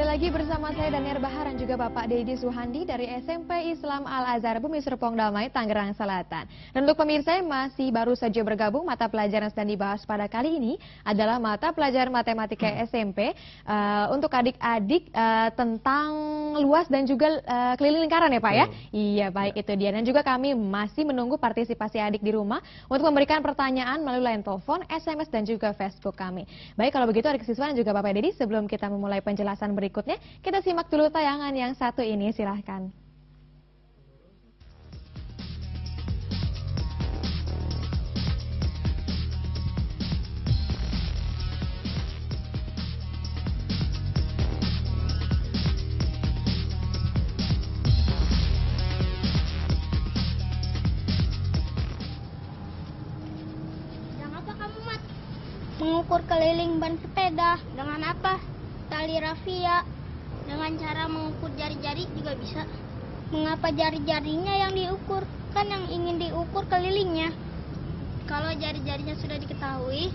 lagi bersama saya Daniar Bahar dan juga Bapak Dedi Suhandi dari SMP Islam Al-Azhar Bumi Serpong Damai, Tangerang Selatan. Dan untuk pemirsa yang masih baru saja bergabung, mata pelajaran yang sedang dibahas pada kali ini adalah mata pelajaran matematika SMP untuk adik-adik tentang luas dan juga keliling lingkaran ya Pak ya? Iya, baik itu dia. Dan juga kami masih menunggu partisipasi adik di rumah untuk memberikan pertanyaan melalui line telepon, SMS dan juga Facebook kami. Baik, kalau begitu adik siswa dan juga Bapak Dedi, sebelum kita memulai penjelasan berikutnya, kita simak dulu tayangan yang satu ini, silahkan. Yang apa kamu, Mat? Mengukur keliling ban sepeda. Dengan apa? Tali rafia. Dengan cara mengukur jari-jari juga bisa. Mengapa jari-jarinya yang diukur? Kan yang ingin diukur kelilingnya. Kalau jari-jarinya sudah diketahui,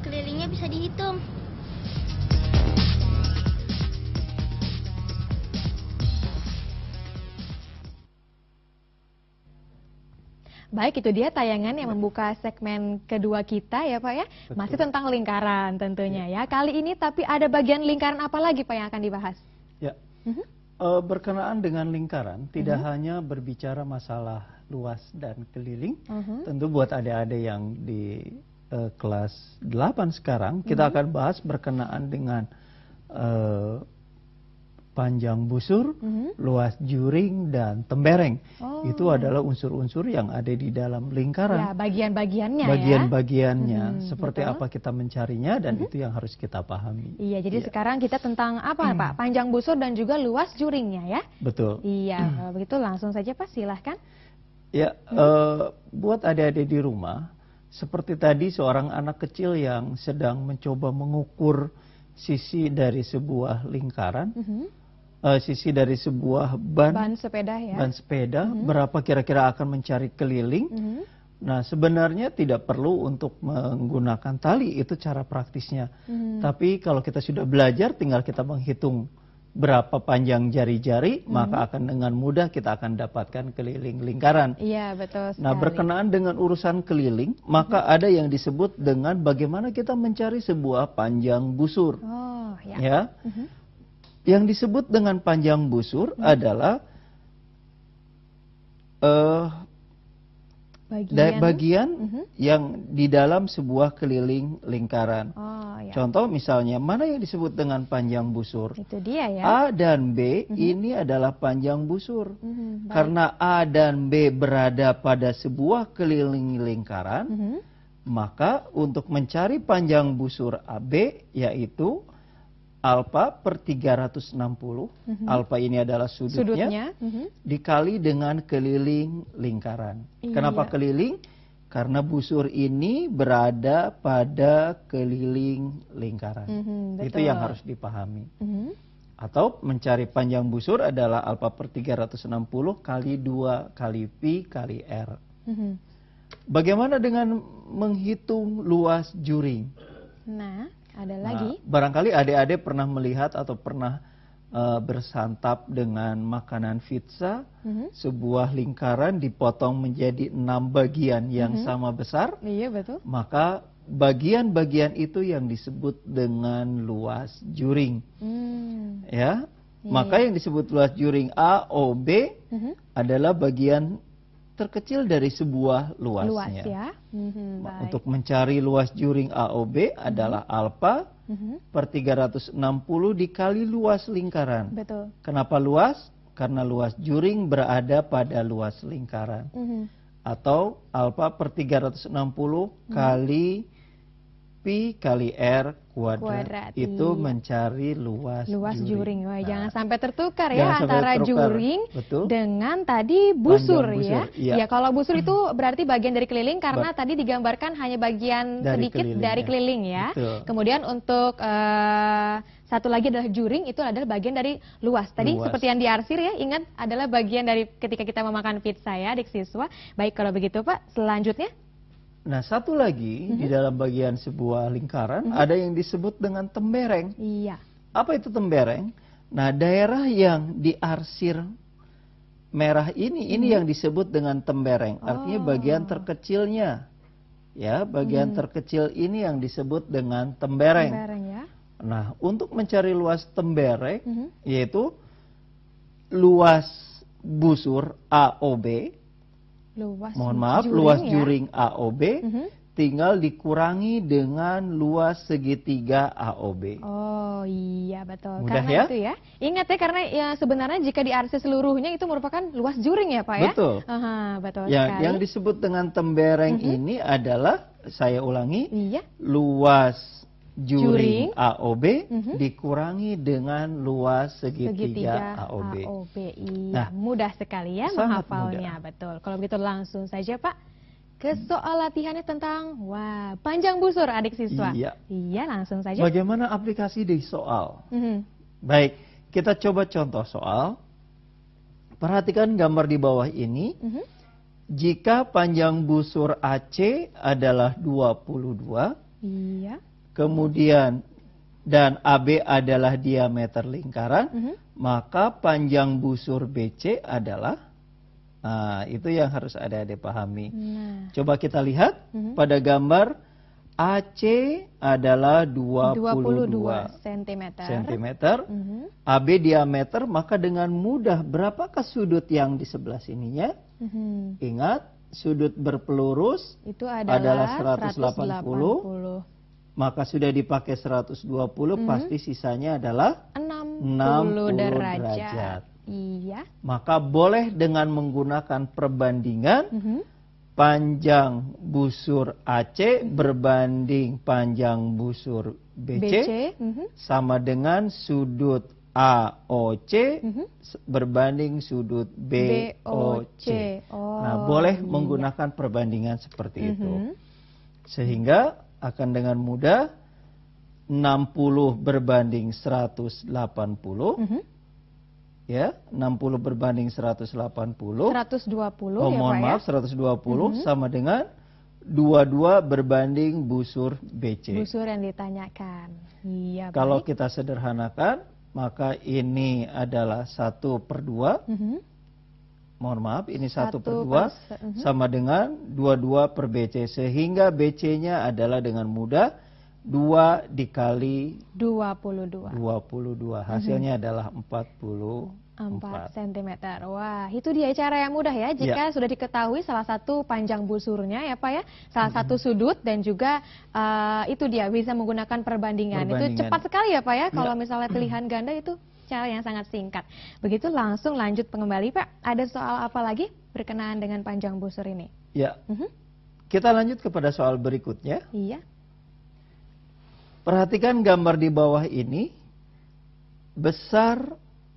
kelilingnya bisa dihitung. Baik, itu dia tayangan yang membuka segmen kedua kita ya Pak ya. Betul. Masih tentang lingkaran tentunya ya. Kali ini tapi ada bagian lingkaran apa lagi Pak yang akan dibahas? Ya, berkenaan dengan lingkaran, tidak hanya berbicara masalah luas dan keliling. Tentu buat adik-adik yang di kelas 8 sekarang, kita akan bahas berkenaan dengan panjang busur, luas juring, dan tembereng. Itu adalah unsur-unsur yang ada di dalam lingkaran. Ya, bagian-bagiannya ya. Bagian-bagiannya, seperti betul. apa kita mencarinya, dan itu yang harus kita pahami. Iya, jadi sekarang kita tentang apa Pak? Panjang busur dan juga luas juringnya ya? Betul. Iya, kalau begitu langsung saja Pak, silahkan. Ya, buat adik-adik di rumah, seperti tadi seorang anak kecil yang sedang mencoba mengukur sisi dari sebuah lingkaran, sisi dari sebuah Ban sepeda ya? ban sepeda, berapa kira-kira akan mencari keliling. Nah, sebenarnya tidak perlu untuk menggunakan tali, itu cara praktisnya. Tapi kalau kita sudah belajar, tinggal kita menghitung berapa panjang jari-jari, maka akan dengan mudah kita akan dapatkan keliling lingkaran. Iya, betul sekali. Nah, berkenaan dengan urusan keliling, maka ada yang disebut dengan bagaimana kita mencari sebuah panjang busur. Oh, ya. Ya. Yang disebut dengan panjang busur adalah bagian yang di dalam sebuah keliling lingkaran. Oh, ya. Contoh misalnya, mana yang disebut dengan panjang busur? Itu dia ya. A dan B ini adalah panjang busur. Baik. Karena A dan B berada pada sebuah keliling lingkaran, maka untuk mencari panjang busur AB yaitu alfa per 360, alfa ini adalah sudutnya. Dikali dengan keliling lingkaran. Iya. Kenapa keliling? Karena busur ini berada pada keliling lingkaran. Itu yang harus dipahami. Atau mencari panjang busur adalah alfa per 360 kali 2 kali pi kali R. Bagaimana dengan menghitung luas juring? Nah, ada lagi. Barangkali adik-adik pernah melihat atau pernah bersantap dengan makanan pizza, sebuah lingkaran dipotong menjadi 6 bagian yang sama besar. Iya, betul. Maka bagian-bagian itu yang disebut dengan luas juring. Ya, maka yang disebut luas juring A, O, B adalah bagian terkecil dari sebuah luasnya. Luas ya. Baik. Untuk mencari luas juring AOB adalah alfa per 360 dikali luas lingkaran. Betul. Kenapa luas? Karena luas juring berada pada luas lingkaran. Atau alfa per 360 kali pi kali R kuadrat. Itu mencari luas juring. Wah, Nah, jangan sampai tertukar jangan ya sampai antara tertukar. juring Betul. dengan tadi busur, Panjang busur, ya. iya. Ya, kalau busur itu berarti bagian dari keliling karena tadi digambarkan hanya bagian Dari sedikit keliling, dari ya. keliling ya. Betul. Kemudian untuk satu lagi adalah juring, itu adalah bagian dari luas. Tadi Luas. seperti yang diarsir ya, ingat adalah bagian dari ketika kita memakan pizza ya, adik siswa. Baik, kalau begitu Pak, selanjutnya. Nah, satu lagi di dalam bagian sebuah lingkaran ada yang disebut dengan tembereng. Iya. Apa itu tembereng? Nah, daerah yang diarsir merah ini yang disebut dengan tembereng. Artinya bagian terkecilnya. Ya, bagian terkecil ini yang disebut dengan tembereng. Tembereng ya. Nah, untuk mencari luas tembereng yaitu luas busur AOB. Luas juring AOB tinggal dikurangi dengan luas segitiga AOB. Oh iya betul. Mudah karena ya? itu ya. Ingat ya, karena ya sebenarnya jika diarsir seluruhnya itu merupakan luas juring ya Pak ya? Betul. Betul Ya, sekali. yang disebut dengan tembereng ini adalah, saya ulangi, Iya. luas juring Juring. AOB dikurangi dengan luas segitiga AOB. Iya, mudah sekali ya sangat menghafalnya. mudah. Betul. Kalau begitu langsung saja Pak ke soal latihannya tentang panjang busur adik siswa. Iya. Langsung saja. Bagaimana aplikasi di soal? Baik, kita coba contoh soal. Perhatikan gambar di bawah ini. Jika panjang busur AC adalah 22, Iya. kemudian dan AB adalah diameter lingkaran, maka panjang busur BC adalah, nah itu yang harus adik-adik pahami. Nah. Coba kita lihat pada gambar AC adalah 22 cm. AB diameter, maka dengan mudah berapakah sudut yang di sebelah sininya? Ingat, sudut berpelurus itu adalah 180. Maka sudah dipakai 120, pasti sisanya adalah 60 derajat. Iya. Maka boleh dengan menggunakan perbandingan panjang busur AC berbanding panjang busur BC, sama dengan sudut AOC berbanding sudut BOC. Nah, boleh menggunakan perbandingan seperti itu. Sehingga akan dengan mudah 60 berbanding 180. Ya, 60 berbanding 180. 120 oh, ya mohon Pak maaf, ya? 120 sama dengan 22 berbanding busur BC. Busur yang ditanyakan. Iya, Kalau baik. kita sederhanakan, maka ini adalah 1/2. Mohon maaf, ini 1/2 sama dengan 22 per BC. Sehingga BC-nya adalah dengan mudah 2 dikali 22. Hasilnya adalah 44 cm. Wah, itu dia cara yang mudah ya. Jika sudah diketahui salah satu panjang busurnya ya Pak ya, salah satu sudut, dan juga itu dia bisa menggunakan perbandingan. Itu cepat sekali ya Pak ya. Kalau misalnya pilihan ganda itu cara yang sangat singkat. Begitu langsung lanjut kembali Pak. Ada soal apa lagi berkenaan dengan panjang busur ini? Ya. Kita lanjut kepada soal berikutnya. Iya. Perhatikan gambar di bawah ini. Besar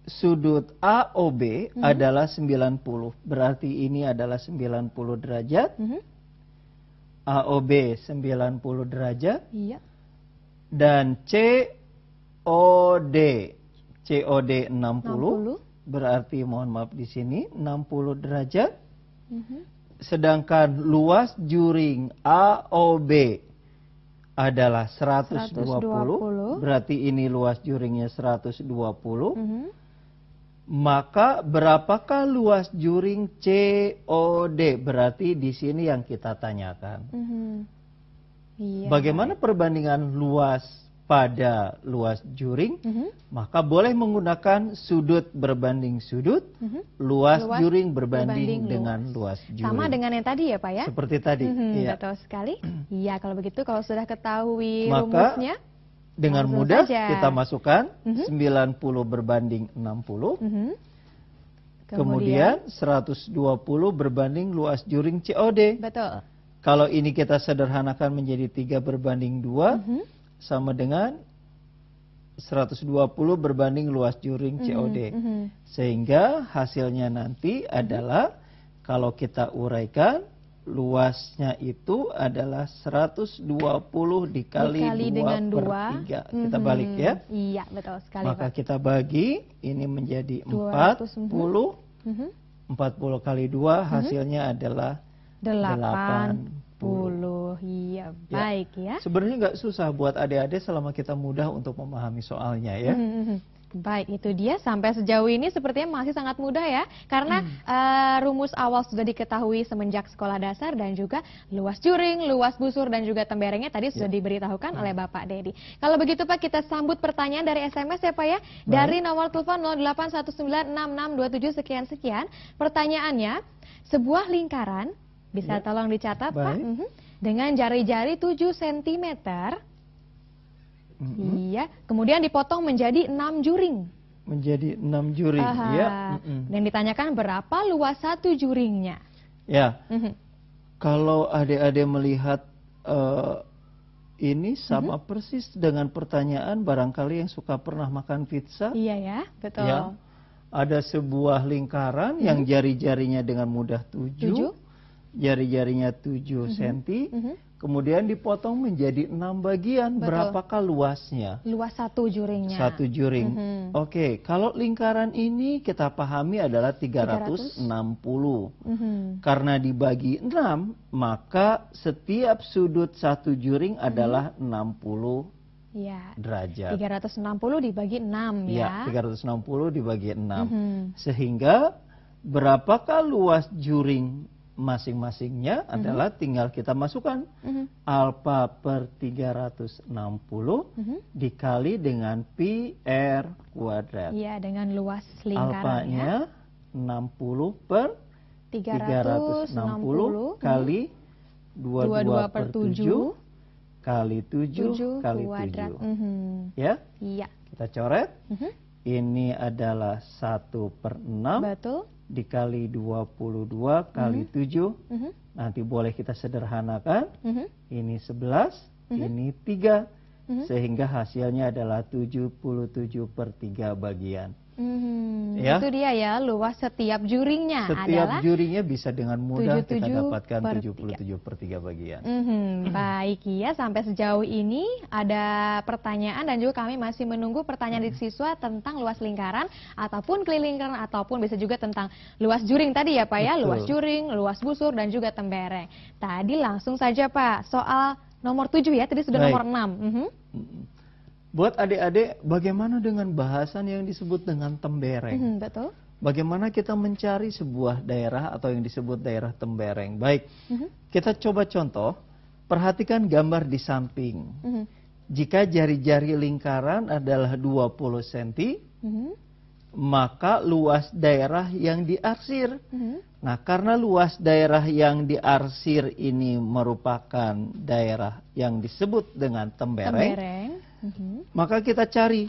sudut AOB adalah 90. Berarti ini adalah 90 derajat. AOB 90 derajat. Iya. Dan COD 60. Berarti mohon maaf di sini 60 derajat. Sedangkan luas juring AOB adalah 120. Berarti ini luas juringnya 120. Maka berapakah luas juring COD? Berarti di sini yang kita tanyakan. Iya. Bagaimana perbandingan luas pada luas juring? Maka boleh menggunakan sudut berbanding sudut, luas juring berbanding dengan luas juring. Sama dengan yang tadi ya Pak ya? Seperti tadi. Iya. Betul sekali. Iya, kalau begitu kalau sudah ketahui maka, rumusnya, dengan mudah kita masukkan 90 berbanding 60. Kemudian 120 berbanding luas juring COD. Betul. Kalau ini kita sederhanakan menjadi 3 berbanding 2, sama dengan 120 berbanding luas juring COD. Sehingga hasilnya nanti adalah, kalau kita uraikan, luasnya itu adalah 120 dikali 2 dengan per 3. 2. Kita balik ya. Iya, betul sekali Maka Pak. kita bagi, ini menjadi 40. 40 kali 2 hasilnya adalah 80. Iya, baik ya. Sebenarnya nggak susah buat adik-adik selama kita mudah untuk memahami soalnya ya. Baik, itu dia. Sampai sejauh ini sepertinya masih sangat mudah ya. Karena rumus awal sudah diketahui semenjak sekolah dasar dan juga luas juring, luas busur dan juga temberengnya tadi sudah diberitahukan oleh Bapak Dedi. Kalau begitu Pak, kita sambut pertanyaan dari SMS ya Pak ya. Dari nomor telepon 08196627 sekian-sekian. Pertanyaannya, sebuah lingkaran, bisa tolong dicatat Pak, dengan jari-jari 7 cm. Iya, kemudian dipotong menjadi 6 juring. Menjadi 6 juring, ya. Dan ditanyakan berapa luas satu juringnya. Ya, kalau adik-adik melihat ini sama persis dengan pertanyaan barangkali yang suka pernah makan pizza. Iya ya, betul. Ya, ada sebuah lingkaran yang jari-jarinya dengan mudah 7, jari-jarinya 7 cm. Kemudian dipotong menjadi 6 bagian. Betul. Berapakah luasnya? Luas satu juringnya. Satu juring. Oke, kalau lingkaran ini kita pahami adalah 360. Karena dibagi 6, maka setiap sudut satu juring adalah 60 derajat. 360 dibagi 6 ya. 360 dibagi 6. Sehingga berapakah luas juring masing-masingnya adalah tinggal kita masukkan alfa per 360 dikali dengan pi r kuadrat. Iya, dengan luas lingkaran. Alfanya 60 per 360 kali 22 per 7 kali 7 kali 7. Ya? Iya. Kita coret. Ini adalah 1 per 6. Betul. Dikali 22 kali 7. Nanti boleh kita sederhanakan. Ini 11, ini 3. Sehingga hasilnya adalah 77 per 3 bagian. Ya? Itu dia ya, luas setiap juringnya. Setiap juringnya bisa dengan mudah kita dapatkan 77 per 3 bagian. Baik ya, sampai sejauh ini ada pertanyaan dan juga kami masih menunggu pertanyaan dari siswa tentang luas lingkaran ataupun keliling lingkaran ataupun bisa juga tentang luas juring tadi ya Pak ya, luas juring, luas busur dan juga tembereng. Tadi langsung saja Pak, soal nomor 7 ya, tadi sudah nomor 6. Buat adik-adik, bagaimana dengan bahasan yang disebut dengan tembereng? Betul. Bagaimana kita mencari sebuah daerah atau yang disebut daerah tembereng? Baik, kita coba contoh. Perhatikan gambar di samping. Jika jari-jari lingkaran adalah 20 cm, maka luas daerah yang diarsir. Nah, karena luas daerah yang diarsir ini merupakan daerah yang disebut dengan tembereng. Maka kita cari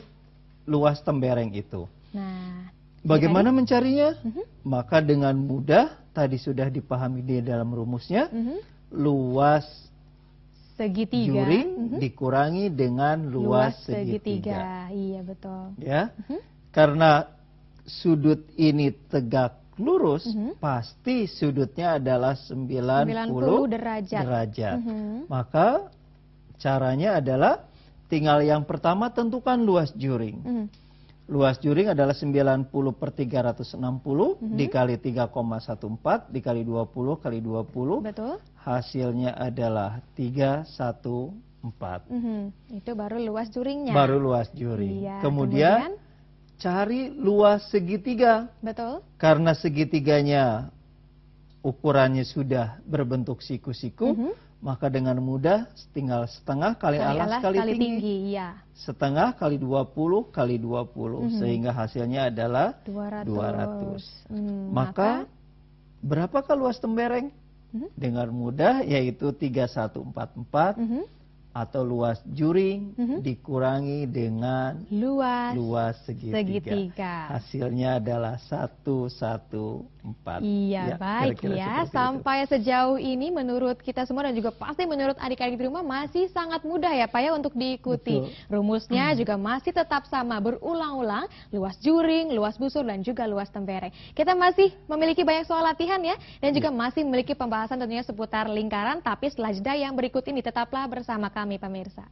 luas tembereng itu. Nah, bagaimana mencarinya? Maka dengan mudah, tadi sudah dipahami di dalam rumusnya, luas segitiga juring dikurangi dengan luas segitiga. Iya, betul. Ya, karena sudut ini tegak lurus, pasti sudutnya adalah 90 derajat. Maka caranya adalah tinggal yang pertama tentukan luas juring. Luas juring adalah 90 per 360 dikali 3,14 dikali 20 kali 20. Betul. Hasilnya adalah 314. Itu baru luas juringnya. Baru luas juring. Iya, kemudian cari luas segitiga. Betul. Karena segitiganya ukurannya sudah berbentuk siku-siku, maka dengan mudah tinggal setengah kali alas kali tinggi. Iya. Setengah kali 20 kali 20 sehingga hasilnya adalah 200. Maka berapakah luas tembereng? Dengan mudah yaitu 3144 atau luas juring dikurangi dengan luas segitiga. Hasilnya adalah 114. Iya, ya, baik ya. Sampai sejauh ini menurut kita semua dan juga pasti menurut adik-adik di rumah masih sangat mudah ya Pak ya untuk diikuti. Betul. Rumusnya juga masih tetap sama, berulang-ulang, luas juring, luas busur dan juga luas tembereng. Kita masih memiliki banyak soal latihan ya dan juga masih memiliki pembahasan tentunya seputar lingkaran, tapi setelah jeda yang berikut ini tetaplah bersama kami pemirsa.